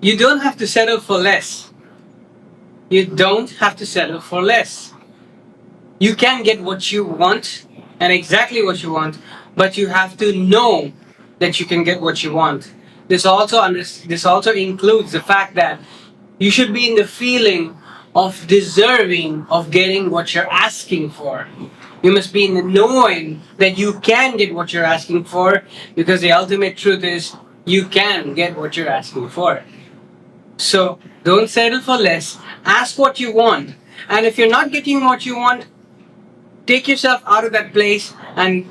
You don't have to settle for less. You don't have to settle for less. You can get what you want and exactly what you want, but you have to know that you can get what you want. This also includes the fact that you should be in the feeling of deserving of getting what you're asking for. You must be in the knowing that you can get what you're asking for, because the ultimate truth is you can get what you're asking for. So don't settle for less. Ask what you want. And if you're not getting what you want, take yourself out of that place and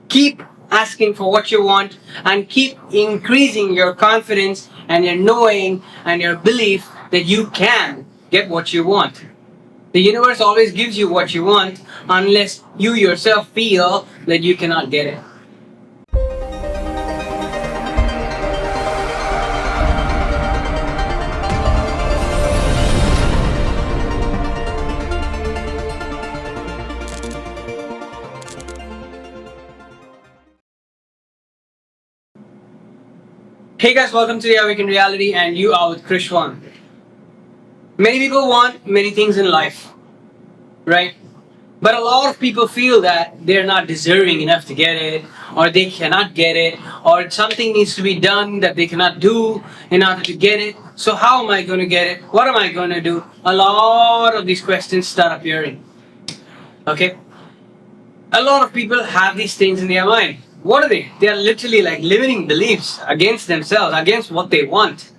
keep asking for what you want, and keep increasing your confidence and your knowing and your belief that you can get what you want. The universe always gives you what you want unless you yourself feel that you cannot get it. Hey guys, welcome to the Awakened Reality, and you are with Krishwan. Many people want many things in life, right? But a lot of people feel that they're not deserving enough to get it, or they cannot get it, or something needs to be done that they cannot do in order to get it. So how am I going to get it? What am I going to do? A lot of these questions start appearing. Okay? A lot of people have these things in their mind. What are they? They are literally like limiting beliefs against themselves, against what they want.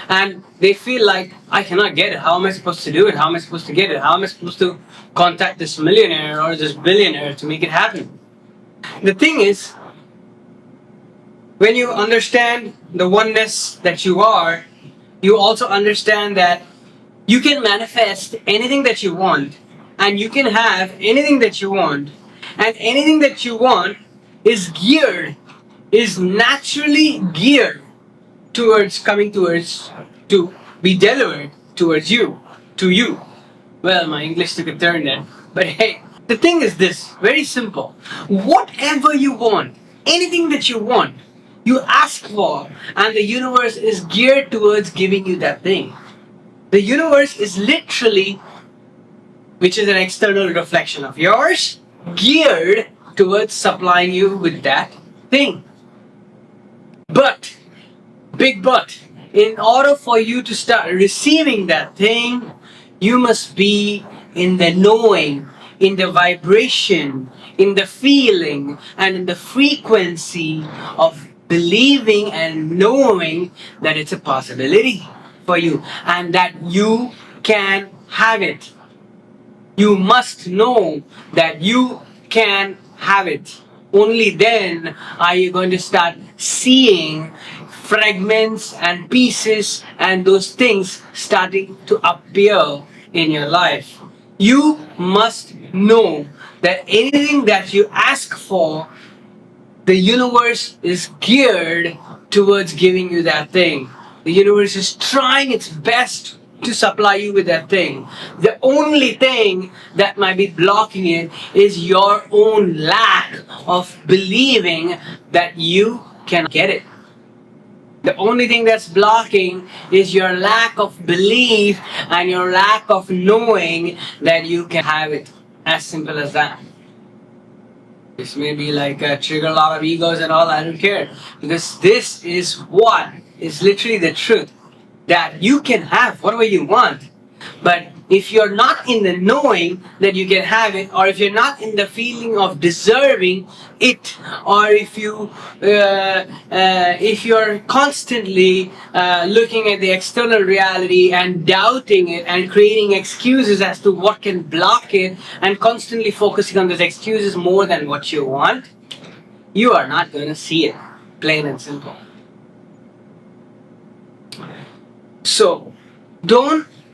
And they feel like, I cannot get it. How am I supposed to do it? How am I supposed to get it? How am I supposed to contact this millionaire or this billionaire to make it happen? The thing is, when you understand the oneness that you are, you also understand that you can manifest anything that you want, and you can have anything that you want, and anything that you want is naturally geared towards coming towards, to be delivered towards you, to you. Well, my English took a turn there. But hey, the thing is this, very simple. Whatever you want, anything that you want, you ask for, and the universe is geared towards giving you that thing. The universe is literally, which is an external reflection of yours, geared towards supplying you with that thing. But, big but, in order for you to start receiving that thing, you must be in the knowing, in the vibration, in the feeling, and in the frequency of believing and knowing that it's a possibility for you and that you can have it. You must know that you can have it. Only then are you going to start seeing fragments and pieces and those things starting to appear in your life. You must know that anything that you ask for, the universe is geared towards giving you that thing. The universe is trying its best to supply you with that thing. The only thing that might be blocking it is your own lack of believing that you can get it. The only thing that's blocking is your lack of belief and your lack of knowing that you can have it. As simple as that. This may be like trigger a lot of egos and all, I don't care. Because this is what is literally the truth. That you can have whatever you want. But if you're not in the knowing that you can have it, or if you're not in the feeling of deserving it, or if you're constantly looking at the external reality and doubting it and creating excuses as to what can block it, and constantly focusing on those excuses more than what you want, you are not going to see it. Plain and simple. So,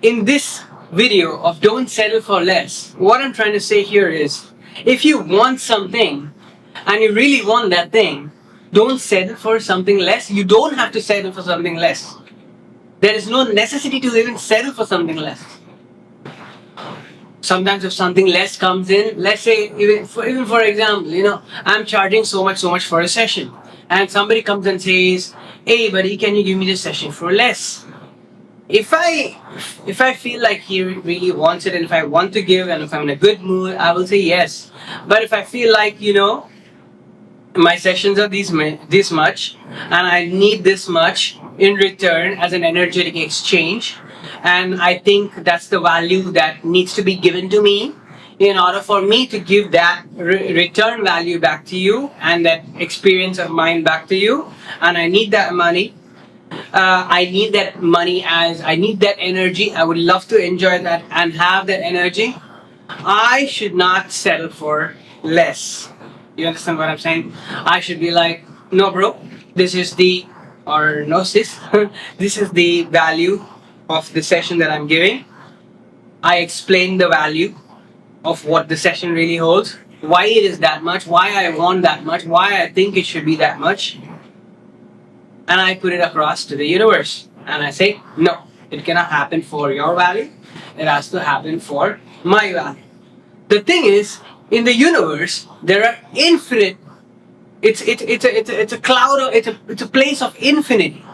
in this video of don't settle for less, what I'm trying to say here is, if you want something and you really want that thing, don't settle for something less. You don't have to settle for something less. There is no necessity to even settle for something less. Sometimes if something less comes in, let's say even for example, I'm charging so much for a session, and somebody comes and says, hey buddy, can you give me this session for less? if I if I feel like he really wants it, and if I want to give, and if I'm in a good mood, I will say yes. But if I feel like, my sessions are this much, and I need this much in return as an energetic exchange, and I think that's the value that needs to be given to me, in order for me to give that return value back to you, and that experience of mine back to you, and I need that money. I need that money, as I need that energy. I would love to enjoy that and have that energy. I should not settle for less. You understand what I'm saying? I should be like, no, bro, this is the, or no, sis, this is the value of the session that I'm giving. I explain the value of what the session really holds, why it is that much, why I want that much, why I think it should be that much, and I put it across to the universe. And I say, no, it cannot happen for your value. It has to happen for my value. The thing is, in the universe, there are infinite. It's a cloud. It's a place of infinity,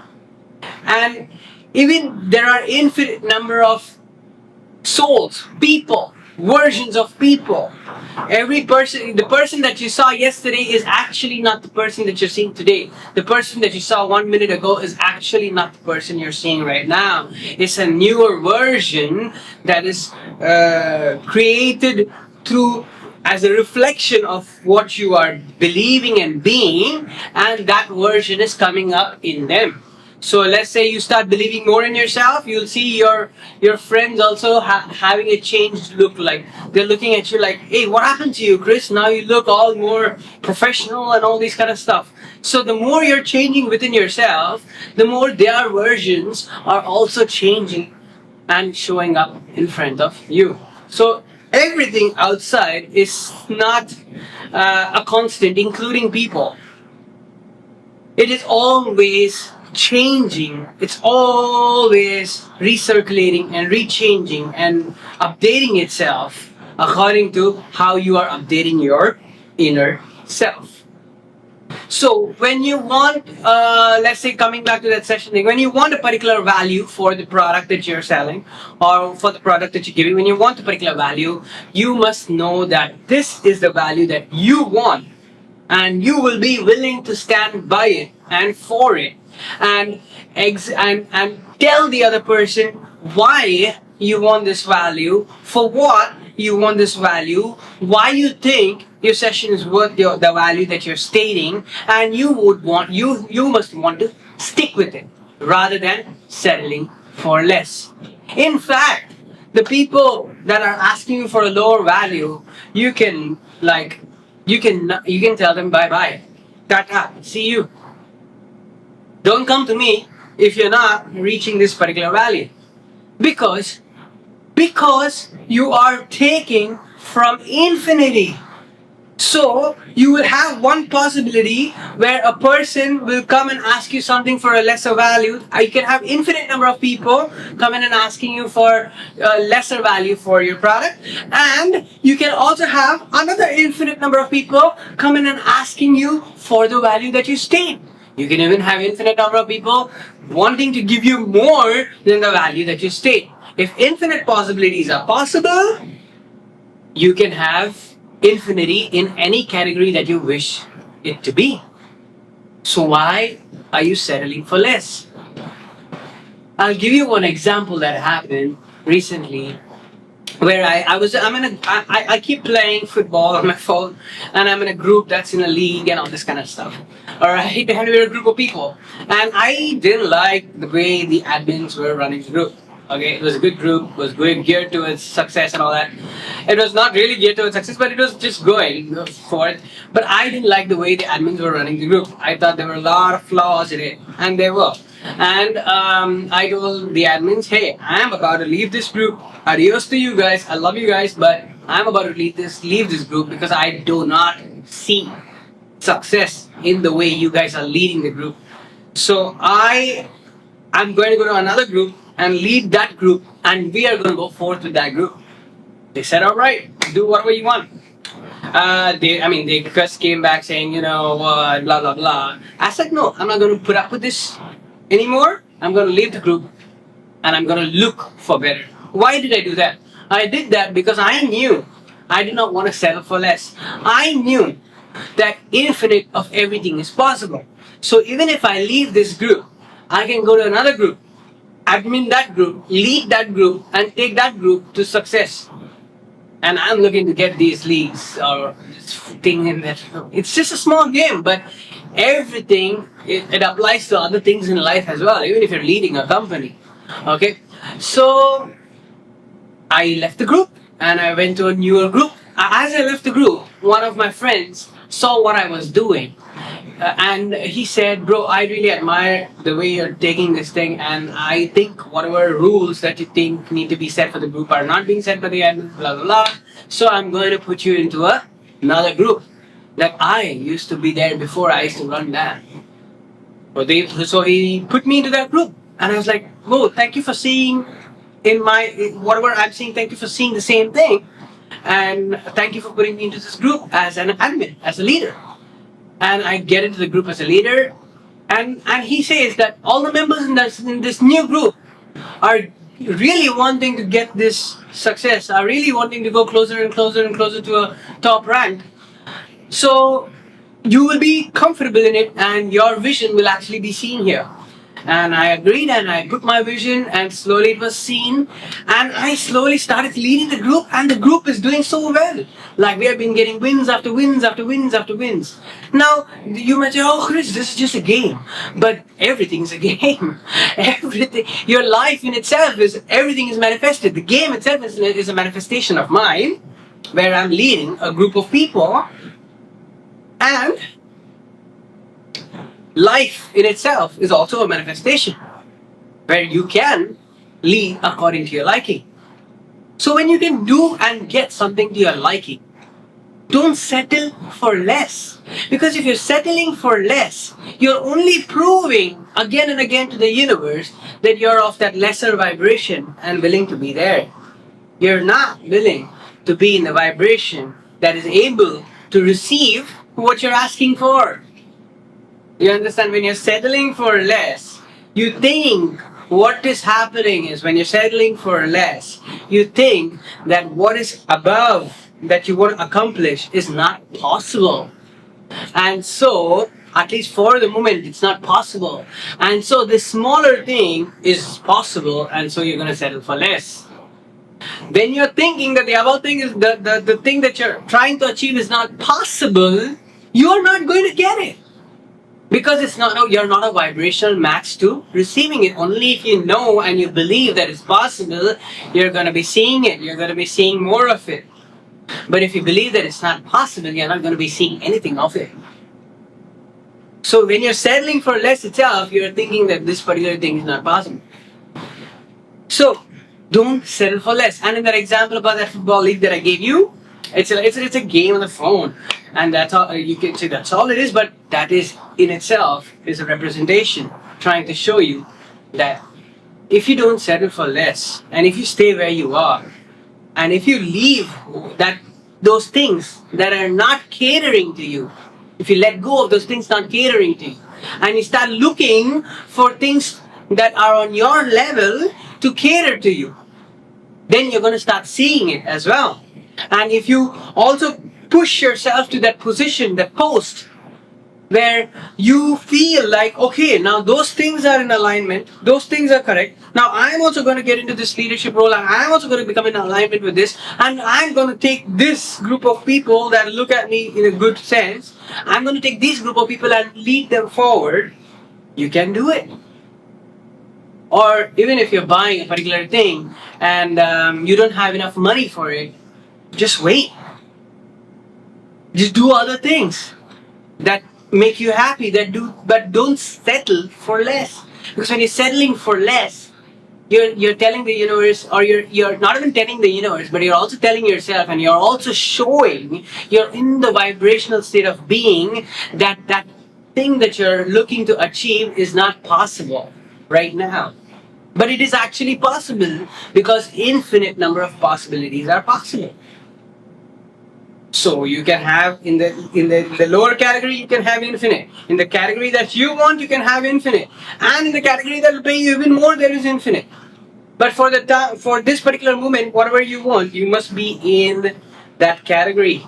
and even there are infinite number of souls, people, versions of people. Every person, the person that you saw yesterday is actually not the person that you're seeing today. The person that you saw 1 minute ago is actually not the person you're seeing right now. It's a newer version that is created through, as a reflection of what you are believing and being, and that version is coming up in them. So let's say you start believing more in yourself, you'll see your friends also having a changed look. Like they're looking at you like, hey, what happened to you, Chris? Now you look all more professional and all these kind of stuff. So the more you're changing within yourself, the more their versions are also changing and showing up in front of you. So everything outside is not a constant, including people. It is always changing. It's always recirculating and rechanging and updating itself according to how you are updating your inner self. So when you want, let's say, coming back to that session thing, when you want a particular value for the product that you're selling, or for the product that you're giving, when you want a particular value, you must know that this is the value that you want, and you will be willing to stand by it and for it, and and tell the other person why you want this value, for what you want this value, why you think your session is worth the value that you're stating, and you must want to stick with it rather than settling for less. In fact, the people that are asking you for a lower value, you can tell them bye bye, tata, see you. Don't come to me if you're not reaching this particular value, because you are taking from infinity. So you will have one possibility where a person will come and ask you something for a lesser value. You can have infinite number of people come in and asking you for a lesser value for your product, and you can also have another infinite number of people come in and asking you for the value that you state. You can even have infinite number of people wanting to give you more than the value that you state. If infinite possibilities are possible, you can have infinity in any category that you wish it to be. So why are you settling for less? I'll give you one example that happened recently, where I keep playing football on my phone, and I'm in a group that's in a league and all this kind of stuff. Alright, and we're a group of people. And I didn't like the way the admins were running the group. Okay, it was a good group, was going geared towards success and all that. It was not really geared towards success, but it was just going for it. But I didn't like the way the admins were running the group. I thought there were a lot of flaws in it, and there were. And I told the admins, hey, I'm about to leave this group. Adios to you guys. I love you guys, but I'm about to leave this group because I do not see success in the way you guys are leading the group. So I'm going to go to another group and lead that group, and we are going to go forth with that group. They said, all right, do whatever you want. They just came back saying, blah, blah, blah. I said, no, I'm not going to put up with this anymore. I'm going to leave the group. and I'm going to look for better. Why did I do that? I did that because I knew I did not want to settle for less. I knew that infinite of everything is possible. So even if I leave this group, I can go to another group, admin that group, lead that group, and take that group to success. And I'm looking to get these leagues or this thing in there. It's just a small game, but everything it applies to other things in life as well. Even if you're leading a company, okay. So I left the group and I went to a newer group. As I left the group, one of my friends saw what I was doing. And he said, bro, I really admire the way you're taking this thing, and I think whatever rules that you think need to be set for the group are not being set by the end, blah, blah, blah. So I'm going to put you into another group that I used to be there before I used to run that. So he put me into that group, and I was like, whoa, thank you for seeing whatever I'm seeing, thank you for seeing the same thing. And thank you for putting me into this group as an admin, as a leader. And I get into the group as a leader, and he says that all the members in this new group are really wanting to get this success, are really wanting to go closer and closer and closer to a top rank. So you will be comfortable in it, and your vision will actually be seen here. And I agreed, and I put my vision, and slowly it was seen. And I slowly started leading the group, and the group is doing so well. Like, we have been getting wins after wins after wins after wins. Now, you might say, oh, Chris, this is just a game. But everything's a game. Everything, your life in itself everything is manifested. The game itself is a manifestation of mine, where I'm leading a group of people. And life in itself is also a manifestation where you can lead according to your liking. So when you can do and get something to your liking, don't settle for less. Because if you're settling for less, you're only proving again and again to the universe that you're of that lesser vibration and willing to be there. You're not willing to be in the vibration that is able to receive what you're asking for. You understand? When you're settling for less, you think what is happening is when you're settling for less, you think that what is above that you want to accomplish is not possible. And so, at least for the moment, it's not possible. And so the smaller thing is possible, and so you're going to settle for less. Then you're thinking that the above thing is the thing that you're trying to achieve is not possible, you're not going to get it. Because you're not a vibrational match to receiving it. Only if you know and you believe that it's possible, you're going to be seeing it. You're going to be seeing more of it. But if you believe that it's not possible, you're not going to be seeing anything of it. So when you're settling for less itself, you're thinking that this particular thing is not possible. So don't settle for less. And in that example about that football league that I gave you, it's a game on the phone. And that's all, you can say that's all it is, but that is in itself is a representation trying to show you that if you don't settle for less, and if you stay where you are, and if you leave those things that are not catering to you, if you let go of those things not catering to you, and you start looking for things that are on your level to cater to you, then you're going to start seeing it as well. And if you also push yourself to that position, that post, where you feel like, okay, now those things are in alignment, those things are correct. Now I'm also going to get into this leadership role, and I'm also going to become in alignment with this, and I'm going to take this group of people that look at me in a good sense, I'm going to take this group of people and lead them forward. You can do it. Or even if you're buying a particular thing and you don't have enough money for it, just wait. Just do other things that make you happy, but don't settle for less. Because when you're settling for less, you're telling the universe, or you're not even telling the universe, but you're also telling yourself, and you're also showing you're in the vibrational state of being that thing that you're looking to achieve is not possible right now. But it is actually possible, because infinite number of possibilities are possible. So you can have in the lower category, you can have infinite. In the category that you want, you can have infinite. And in the category that will pay you even more, there is infinite. But for the time, for this particular moment, whatever you want, you must be in that category.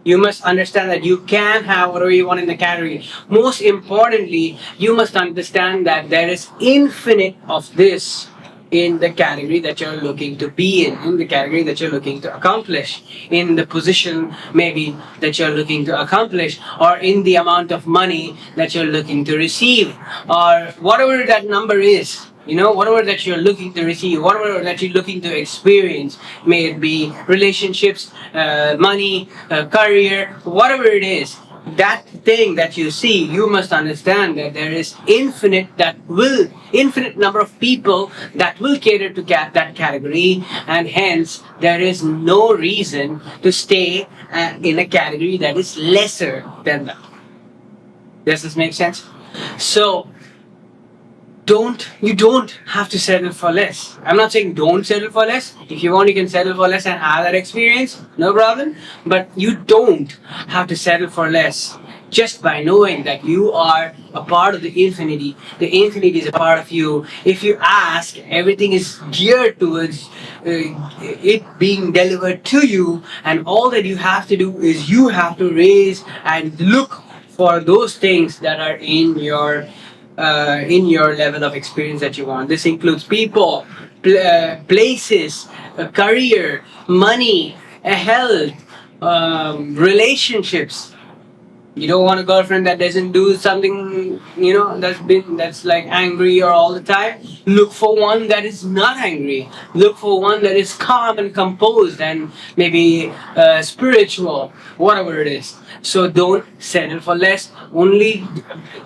You must understand that you can have whatever you want in the category. Most importantly, you must understand that there is infinite of this in the category that you're looking to be in the category that you're looking to accomplish, in the position maybe that you're looking to accomplish, or in the amount of money that you're looking to receive, or whatever that number is. Whatever that you're looking to receive, whatever that you're looking to experience, may it be relationships, money, career, whatever it is, that thing that you see, you must understand that there is infinite number of people that will cater to that category, and hence there is no reason to stay in a category that is lesser than that. Does this make sense? So, you don't have to settle for less. I'm not saying don't settle for less. If you want, you can settle for less and have that experience, no problem. But you don't have to settle for less. Just by knowing that you are a part of the infinity is a part of you. If you ask, everything is geared towards it being delivered to you, and all that you have to do is you have to raise and look for those things that are in your level of experience that you want. This includes people, places, career, money, health, relationships. You don't want a girlfriend that doesn't do something, that's like angry or all the time. Look for one that is not angry. Look for one that is calm and composed and maybe spiritual, whatever it is. So don't settle for less. Only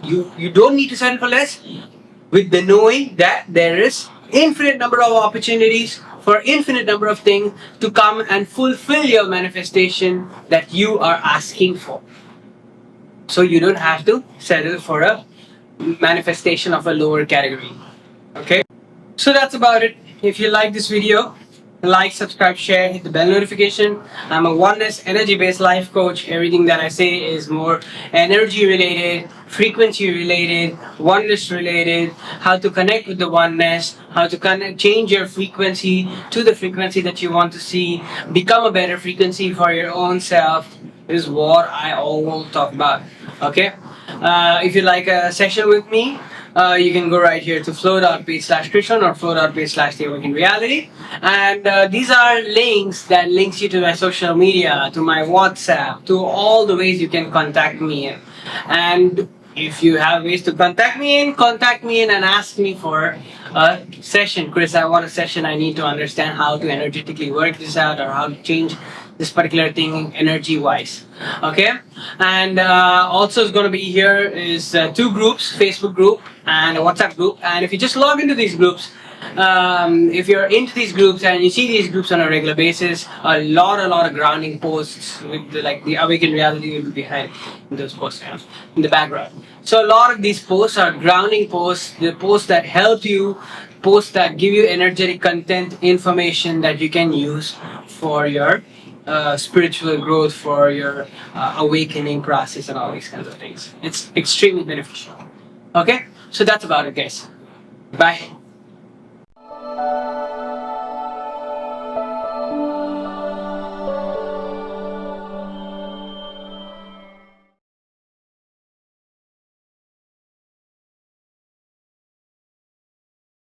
you don't need to settle for less, with the knowing that there is infinite number of opportunities for infinite number of things to come and fulfill your manifestation that you are asking for. So you don't have to settle for a manifestation of a lower category. Okay? So that's about it. If you like this video, like, subscribe, share, hit the bell notification. I'm a Oneness energy-based life coach. Everything that I say is more energy related, frequency related, oneness related, how to connect with the oneness, how to change your frequency to the frequency that you want to see, become a better frequency for your own self, is what I all talk about. Okay? If you like a session with me, you can go right here to flow.page/Krishwan or flow.page/The Awakened Reality. And these are links that links you to my social media, to my WhatsApp, to all the ways you can contact me. And if you have ways to contact me in and ask me for a session. Chris, I want a session. I need to understand how to energetically work this out, or how to change this particular thing energy-wise. Okay? And also is going to be here is two groups, Facebook group and a WhatsApp group. And if you just log into these groups, if you're into these groups and you see these groups on a regular basis, a lot of grounding posts with the Awakened Reality will be behind those posts, in the background. So a lot of these posts are grounding posts, the posts that help you, posts that give you energetic content, information that you can use for your spiritual growth, for your awakening process, and all these kinds of things. It's extremely beneficial. Okay, so that's about it, guys. Bye.